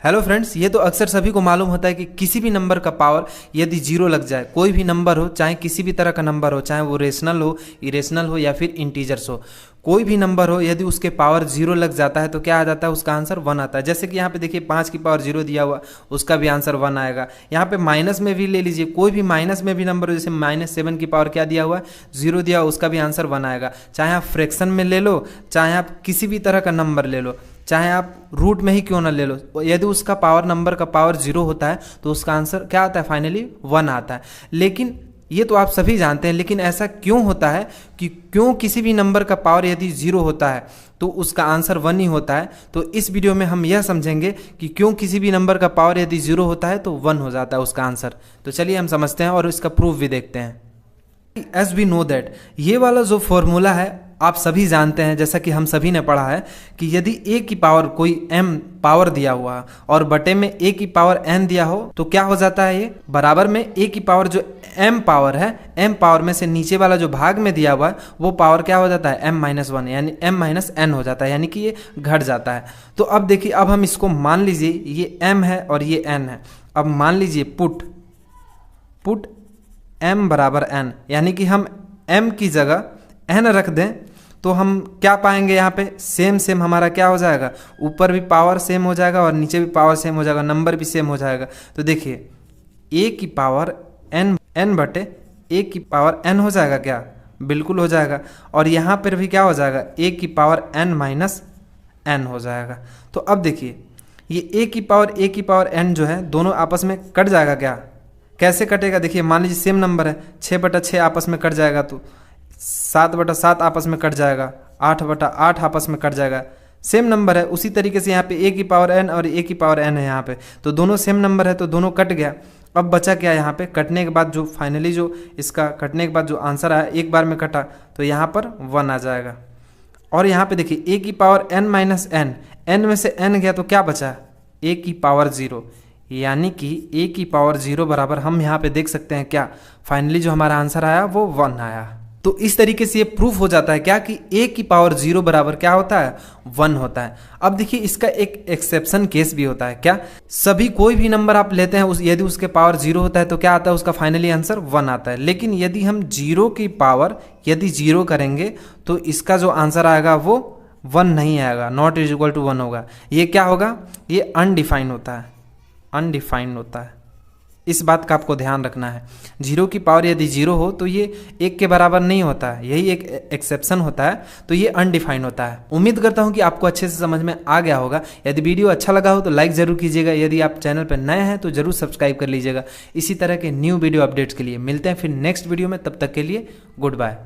Hello friends, ये तो अक्सर सभी को मालूम होता है कि किसी भी नंबर का पावर यदि जीरो लग जाए, कोई भी नंबर हो, चाहे किसी भी तरह का नंबर हो, चाहे वो रेशनल हो, इरेशनल हो या फिर इंटीजर्स हो, कोई भी नंबर हो, यदि उसके पावर जीरो लग जाता है तो क्या आ जाता है, उसका आंसर वन आता है। जैसे कि यहाँ पे देखिए 5 की पावर जीरो दिया हुआ, उसका भी आंसर वन आएगा। यहाँ पे माइनस में भी ले लीजिए, कोई भी माइनस में भी नंबर हो, जैसे -7 की पावर क्या दिया हुआ है, जीरो दिया हुआ, उसका भी आंसर वन आएगा। चाहे आप फ्रैक्शन में ले लो, चाहे आप किसी भी तरह का नंबर ले लो, चाहे आप रूट में ही क्यों ना ले लो, यदि उसका पावर नंबर का पावर जीरो होता है तो उसका आंसर क्या आता है, फाइनली वन आता है। लेकिन ये तो आप सभी जानते हैं, लेकिन ऐसा क्यों होता है कि क्यों किसी भी नंबर का पावर यदि जीरो होता है तो उसका आंसर वन ही होता है। तो इस वीडियो में हम यह समझेंगे कि क्यों किसी भी नंबर का पावर यदि जीरो होता है तो वन हो जाता है उसका आंसर। तो चलिए हम समझते हैं और इसका प्रूफ भी देखते हैं। एज वी नो दैट, ये वाला जो फॉर्मूला है आप सभी जानते हैं, जैसा कि हम सभी ने पढ़ा है कि यदि a की पावर कोई m पावर दिया हुआ और बटे में a की पावर n दिया हो तो क्या हो जाता है, ये बराबर में a की पावर जो m पावर है, m पावर में से नीचे वाला जो भाग में दिया हुआ है वो पावर क्या हो जाता है, m-1 यानी m-n हो जाता है, यानी कि ये घट जाता है। तो अब देखिए, अब हम इसको मान लीजिए ये m है और ये n है। अब मान लीजिए पुट m बराबर n, यानी कि हम m की जगह n रख दें तो हम क्या पाएंगे, यहाँ पे सेम हमारा क्या हो जाएगा, ऊपर भी पावर सेम हो जाएगा और नीचे भी पावर सेम हो जाएगा, नंबर भी सेम हो जाएगा। तो देखिए a की पावर n बटे a की पावर n हो जाएगा क्या, बिल्कुल हो जाएगा। और यहाँ पर भी क्या हो जाएगा, a की पावर n-n हो जाएगा। तो अब देखिए ये a की पावर n जो है दोनों आपस में कट जाएगा क्या, कैसे कटेगा, देखिए मान लीजिए सेम नंबर है, 6/6 आपस में कट जाएगा, तो 7/7 आपस में कट जाएगा, 8/8 आपस में कट जाएगा, सेम नंबर है। उसी तरीके से यहाँ पे a की पावर n और a की पावर n है, यहाँ पे तो दोनों सेम नंबर है तो दोनों कट गया। अब बचा क्या, यहाँ पे कटने के बाद जो फाइनली जो इसका कटने के बाद जो आंसर आया, एक बार में कटा तो यहाँ पर वन आ जाएगा। और यहाँ पे देखिए a की पावर n-n, n में से n गया तो क्या बचा, a की पावर जीरो, यानी कि a की पावर जीरो बराबर हम यहाँ पे देख सकते हैं क्या, फाइनली जो हमारा आंसर आया वो वन आया। तो इस तरीके से ये प्रूफ हो जाता है क्या कि a की पावर जीरो बराबर क्या होता है, वन होता है। अब देखिए इसका एक एक्सेप्शन केस भी होता है क्या, सभी कोई भी नंबर आप लेते हैं यदि उसके पावर जीरो होता है तो क्या आता है, उसका फाइनली आंसर वन आता है। लेकिन यदि हम जीरो की पावर यदि जीरो करेंगे तो इसका जो आंसर आएगा वो वन नहीं आएगा, not is equal to one होगा। ये क्या होगा, ये अनडिफाइंड होता है, अनडिफाइंड होता है। इस बात का आपको ध्यान रखना है। जीरो की पावर यदि जीरो हो तो ये एक के बराबर नहीं होता है, यही एक एक्सेप्शन होता है, तो ये अनडिफाइंड होता है। उम्मीद करता हूँ कि आपको अच्छे से समझ में आ गया होगा। यदि वीडियो अच्छा लगा हो तो लाइक ज़रूर कीजिएगा, यदि आप चैनल पर नए हैं तो ज़रूर सब्सक्राइब कर लीजिएगा। इसी तरह के न्यू वीडियो अपडेट्स के लिए मिलते हैं फिर नेक्स्ट वीडियो में, तब तक के लिए गुड बाय।